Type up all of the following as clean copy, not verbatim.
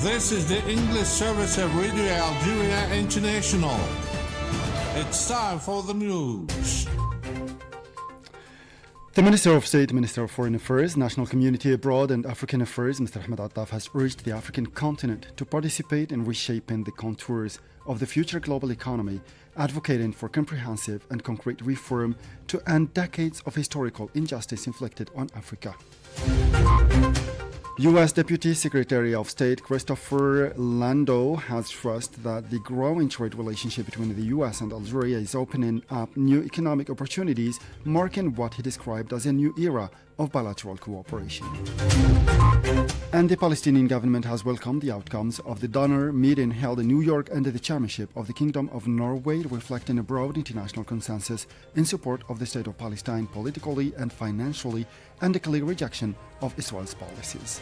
This is the English service of Radio Algeria International. It's time for the news. The Minister of State, Minister of Foreign Affairs, National Community Abroad and African Affairs, Mr. Ahmed Attaf, has urged the African continent to participate in reshaping the contours of the future global economy, advocating for comprehensive and concrete reform to end decades of historical injustice inflicted on Africa. U.S. Deputy Secretary of State Christopher Lando has stressed that the growing trade relationship between the U.S. and Algeria is opening up new economic opportunities, marking what he described as a new era of bilateral cooperation. And the Palestinian government has welcomed the outcomes of the donor meeting held in New York under the chairmanship of the Kingdom of Norway, reflecting a broad international consensus in support of the state of Palestine politically and financially, and a clear rejection of Israel's policies.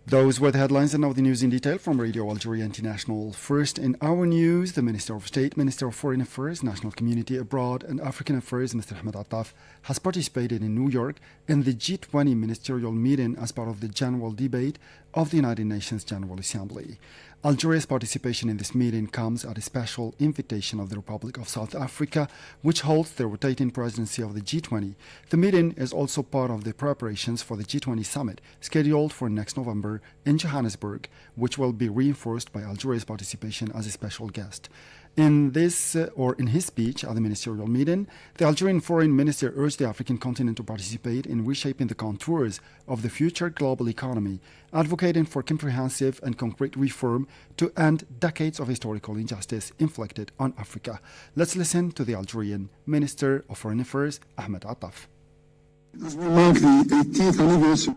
Those were the headlines, and now the news in detail from Radio Algeria International. First in our news, the Minister of State, Minister of Foreign Affairs, National Community Abroad and African Affairs, Mr. Ahmed Attaf, has participated in New York in the G20 ministerial meeting as part of the general debate of the United Nations General Assembly. Algeria's participation in this meeting comes at a special invitation of the Republic of South Africa, which holds the rotating presidency of the G20. The meeting is also part of the preparations for the G20 summit, scheduled for next November in Johannesburg, which will be reinforced by Algeria's participation as a special guest. In his speech at the ministerial meeting, the Algerian foreign minister urged the African continent to participate in reshaping the contours of the future global economy, advocating for comprehensive and concrete reform to end decades of historical injustice inflicted on Africa. Let's listen to the Algerian Minister of Foreign Affairs, Ahmed Attaf.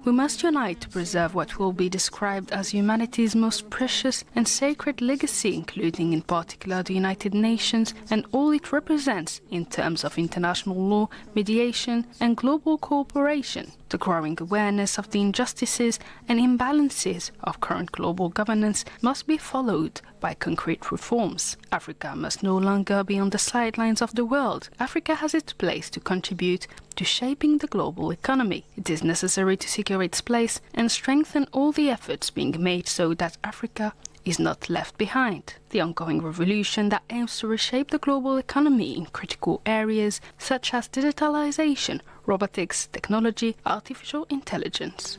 We must unite to preserve what will be described as humanity's most precious and sacred legacy, including in particular the United Nations and all it represents in terms of international law, mediation and global cooperation. The growing awareness of the injustices and imbalances of current global governance must be followed by concrete reforms. Africa must no longer be on the sidelines of the world. Africa has its place to contribute to shaping the global economy. It is necessary to secure its place and strengthen all the efforts being made so that Africa is not left behind. The ongoing revolution that aims to reshape the global economy in critical areas such as digitalization, robotics, technology, artificial intelligence.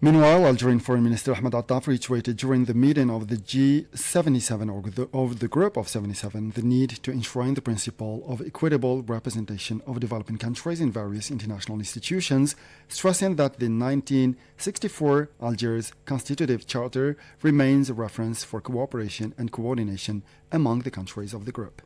Meanwhile, Algerian Foreign Minister Ahmed Attaf reiterated during the meeting of the G77 of the Group of 77 the need to enshrine the principle of equitable representation of developing countries in various international institutions, stressing that the 1964 Algiers Constitutive Charter remains a reference for cooperation and coordination among the countries of the group.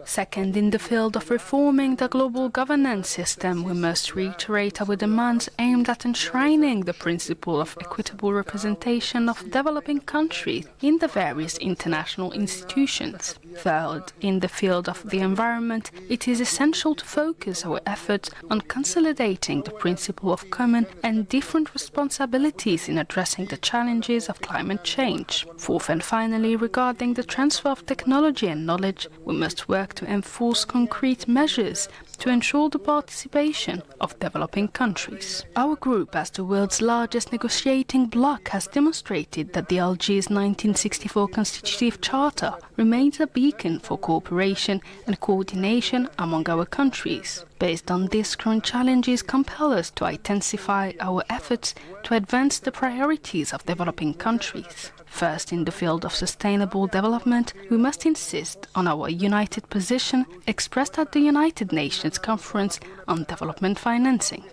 Second, in the field of reforming the global governance system, we must reiterate our demands aimed at enshrining the principle of equitable representation of developing countries in the various international institutions. Third, in the field of the environment, it is essential to focus our efforts on consolidating the principle of common and different responsibilities in addressing the challenges of climate change. Fourth and finally, regarding the transfer of technology and knowledge, we must work to enforce concrete measures to ensure the participation of developing countries. Our group, as the world's largest negotiating bloc, has demonstrated that the Algiers 1964 Constitutive Charter remains a beacon for cooperation and coordination among our countries. Based on this, current challenges compel us to intensify our efforts to advance the priorities of developing countries. First, in the field of sustainable development, we must insist on our united position expressed at the United Nations Conference on Development Financing.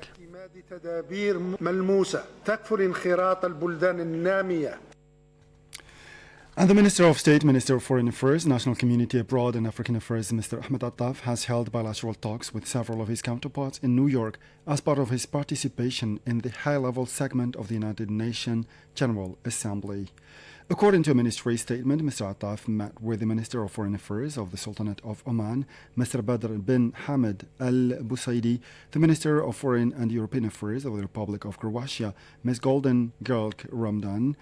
And the Minister of State, Minister of Foreign Affairs, National Community Abroad and African Affairs, Mr. Ahmed Attaf, has held bilateral talks with several of his counterparts in New York as part of his participation in the high-level segment of the United Nations General Assembly. According to a ministry statement, Mr. Attaf met with the Minister of Foreign Affairs of the Sultanate of Oman, Mr. Badr bin Hamid Al Busaidi, the Minister of Foreign and European Affairs of the Republic of Croatia, Ms. Golden Girl Ramdan,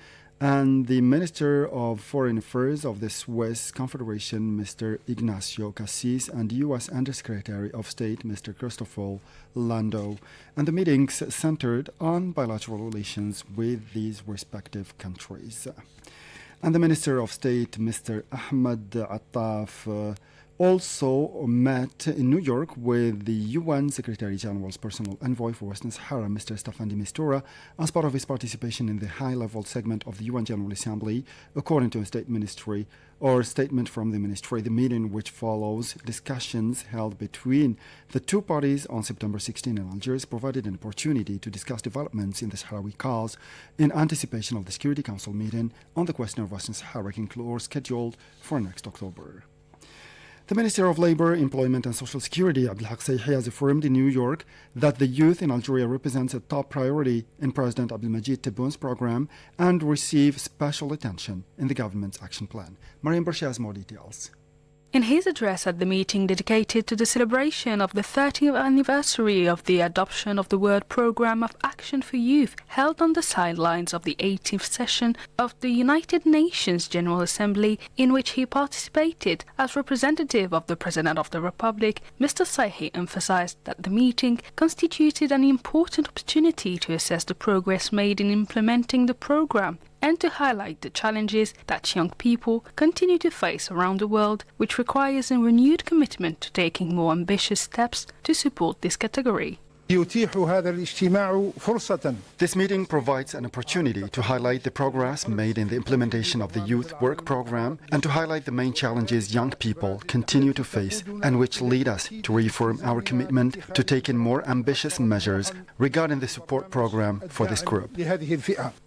and the Minister of Foreign Affairs of the Swiss Confederation, Mr. Ignacio Cassis, and U.S. Undersecretary of State, Mr. Christopher Lando. And the meetings centered on bilateral relations with these respective countries. And the Minister of State, Mr. Ahmed Attaf, also met in New York with the UN Secretary General's personal envoy for Western Sahara, Mr. Staffan de Mistura, as part of his participation in the high-level segment of the UN General Assembly, according to a statement from the ministry. The meeting, which follows discussions held between the two parties on September 16 in Algiers, provided an opportunity to discuss developments in the Sahrawi cause in anticipation of the Security Council meeting on the question of Western Sahara, scheduled for next October. The Minister of Labour, Employment and Social Security, Abdelhak Sayhi, has affirmed in New York that the youth in Algeria represents a top priority in President Abdelmajid Tebboun's program and receive special attention in the government's action plan. Mariam Bershi has more details. In his address at the meeting dedicated to the celebration of the 30th anniversary of the adoption of the World Programme of Action for Youth, held on the sidelines of the 18th session of the United Nations General Assembly, in which he participated as representative of the President of the Republic, Mr. Sayhi emphasized that the meeting constituted an important opportunity to assess the progress made in implementing the programme and to highlight the challenges that young people continue to face around the world, which requires a renewed commitment to taking more ambitious steps to support this category. This meeting provides an opportunity to highlight the progress made in the implementation of the Youth Work Programme and to highlight the main challenges young people continue to face and which lead us to reaffirm our commitment to taking more ambitious measures regarding the support programme for this group.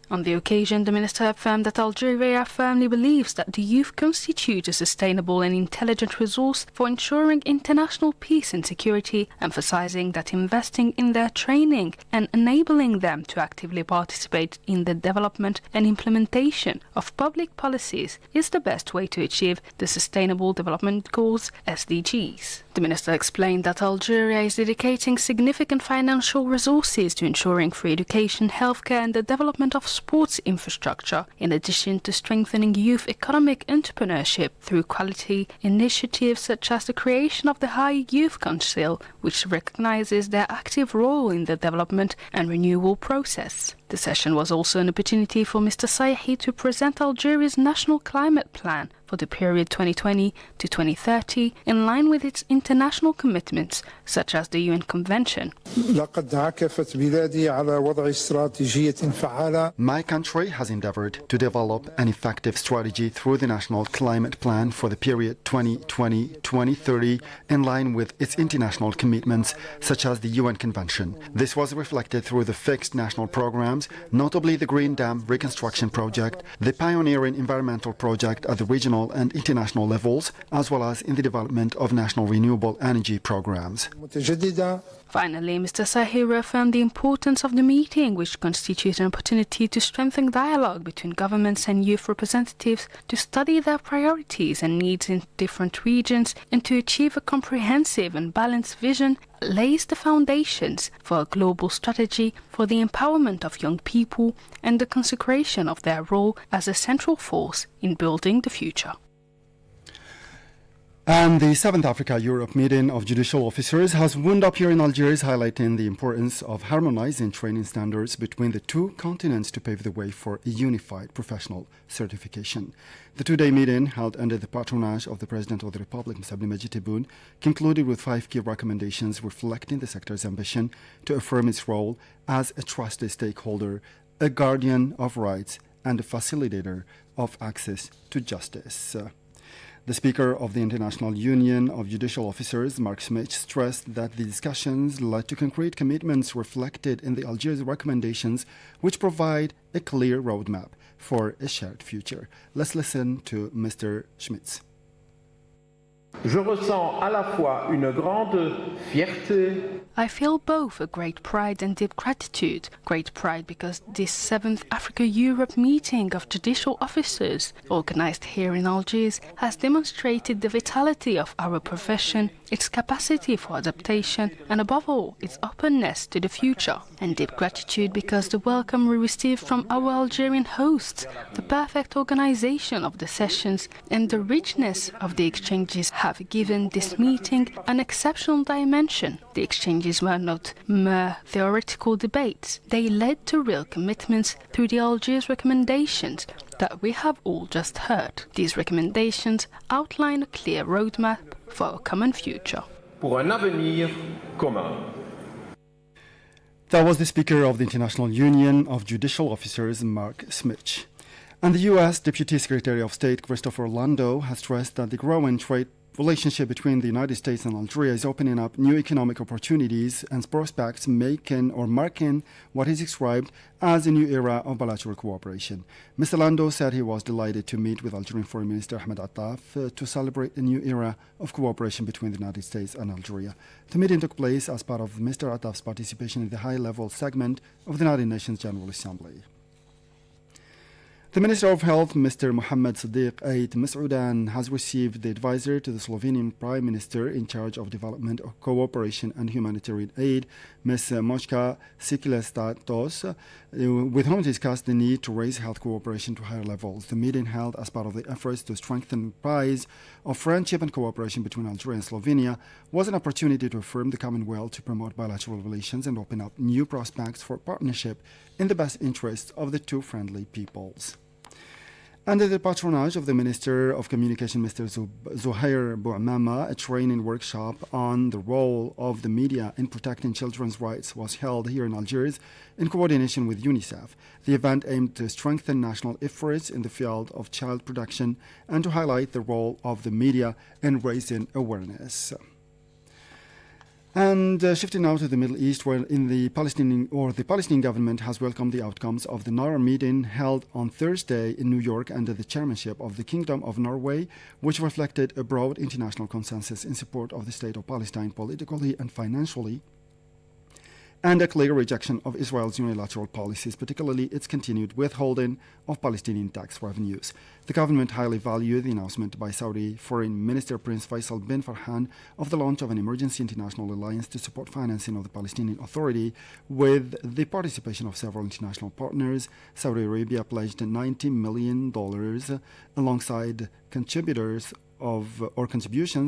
On the occasion, the minister affirmed that Algeria firmly believes that the youth constitute a sustainable and intelligent resource for ensuring international peace and security, emphasizing that investing in their training and enabling them to actively participate in the development and implementation of public policies is the best way to achieve the Sustainable Development Goals, SDGs. The minister explained that Algeria is dedicating significant financial resources to ensuring free education, healthcare and the development of sports infrastructure, in addition to strengthening youth economic entrepreneurship through quality initiatives such as the creation of the High Youth Council, which recognizes their active role in the development and renewal process. The session was also an opportunity for Mr. Sayhi to present Algeria's national climate plan for the period 2020 to 2030 in line with its international commitments, such as the UN Convention. My country has endeavored to develop an effective strategy through the National Climate Plan for the period 2020-2030 in line with its international commitments, such as the UN Convention. This was reflected through the fixed national programs, notably the Green Dam Reconstruction Project, the pioneering environmental project at the regional and international levels, as well as in the development of national renewable energy programs. Finally, Mr. Sayhi reaffirmed the importance of the meeting, which constitutes an opportunity to strengthen dialogue between governments and youth representatives to study their priorities and needs in different regions and to achieve a comprehensive and balanced vision that lays the foundations for a global strategy for the empowerment of young people and the consecration of their role as a central force in building the future. And the 7th Africa-Europe meeting of judicial officers has wound up here in Algiers, highlighting the importance of harmonizing training standards between the two continents to pave the way for a unified professional certification. The two-day meeting, held under the patronage of the President of the Republic, Mr. Abdelmajid Tebboune, concluded with 5 key recommendations reflecting the sector's ambition to affirm its role as a trusted stakeholder, a guardian of rights, and a facilitator of access to justice. The Speaker of the International Union of Judicial Officers, Mark Smith, stressed that the discussions led to concrete commitments reflected in the Algiers recommendations, which provide a clear roadmap for a shared future. Let's listen to Mr. Schmitz. Je ressens à la fois une grande fierté. I feel both a great pride and deep gratitude. Great pride because this 7th Africa-Europe meeting of judicial officers, organized here in Algiers, has demonstrated the vitality of our profession, its capacity for adaptation, and above all, its openness to the future. And deep gratitude because the welcome we received from our Algerian hosts, the perfect organization of the sessions, and the richness of the exchanges have given this meeting an exceptional dimension. The exchanges were not mere theoretical debates. They led to real commitments through the Algiers recommendations that we have all just heard. These recommendations outline a clear roadmap for a common future. Pour un avenir commun. That was the Speaker of the International Union of Judicial Officers, Mark Smich. And the U.S. Deputy Secretary of State Christopher Orlando has stressed that the growing trade relationship between the United States and Algeria is opening up new economic opportunities and prospects, marking what is described as a new era of bilateral cooperation. Mr. Lando said he was delighted to meet with Algerian Foreign Minister Ahmed Attaf to celebrate a new era of cooperation between the United States and Algeria. The meeting took place as part of Mr. Attaf's participation in the high-level segment of the United Nations General Assembly. The Minister of Health, Mr. Mohammed Sadiq Ait Masoudan, has received the advisor to the Slovenian Prime Minister in charge of development, cooperation and humanitarian aid, Ms. Moshka Sikilestatos, with whom discussed the need to raise health cooperation to higher levels. The meeting held as part of the efforts to strengthen ties of friendship and cooperation between Algeria and Slovenia was an opportunity to affirm the common will to promote bilateral relations and open up new prospects for partnership in the best interests of the two friendly peoples. Under the patronage of the Minister of Communication, Mr. Zuhair Bouamama, a training workshop on the role of the media in protecting children's rights was held here in Algiers in coordination with UNICEF. The event aimed to strengthen national efforts in the field of child protection and to highlight the role of the media in raising awareness. And shifting now to the Middle East, where the Palestinian government has welcomed the outcomes of the Nara meeting held on Thursday in New York under the chairmanship of the Kingdom of Norway, which reflected a broad international consensus in support of the state of Palestine politically and financially, and a clear rejection of Israel's unilateral policies, particularly its continued withholding of Palestinian tax revenues. The government highly valued the announcement by Saudi Foreign Minister Prince Faisal bin Farhan of the launch of an emergency international alliance to support financing of the Palestinian Authority with the participation of several international partners. Saudi Arabia pledged $90 million alongside contributions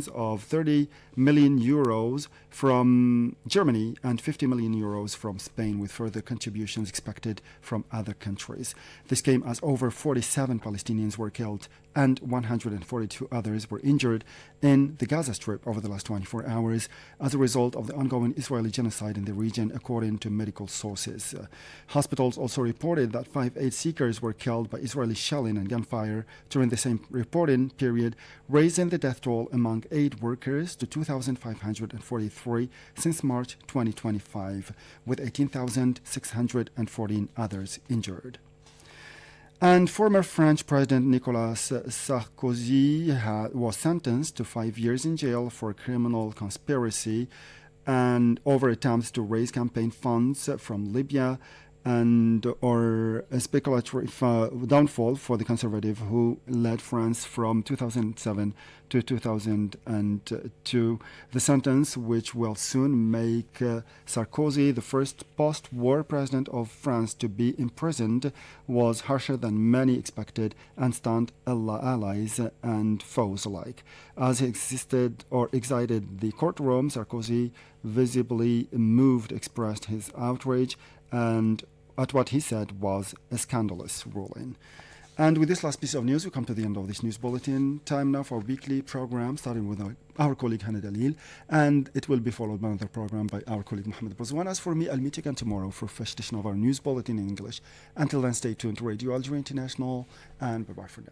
of 30 million euros from Germany and 50 million euros from Spain, with further contributions expected from other countries. This came as over 47 Palestinians were killed and 142 others were injured in the Gaza Strip over the last 24 hours as a result of the ongoing Israeli genocide in the region, according to medical sources. Hospitals also reported that 5 aid seekers were killed by Israeli shelling and gunfire during the same reporting period, raising the death toll among aid workers to 2,543 since March 2025, with 18,614 others injured. And former French President Nicolas Sarkozy was sentenced to 5 years in jail for criminal conspiracy and over attempts to raise campaign funds from Libya or a speculative downfall for the conservative who led France from 2007 to 2002. The sentence, which will soon make Sarkozy the first post-war president of France to be imprisoned, was harsher than many expected and stunned allies and foes alike. As he exited the courtroom, Sarkozy, visibly moved, expressed his outrage and at what he said was a scandalous ruling. And with this last piece of news, we come to the end of this news bulletin. Time now for our weekly program, starting with our colleague Hannah Dalil, and it will be followed by another program by our colleague Mohammed Bozwan. As for me, I'll meet you again tomorrow for a fresh edition of our news bulletin in English. Until then, stay tuned to Radio Algeria International, and bye-bye for now.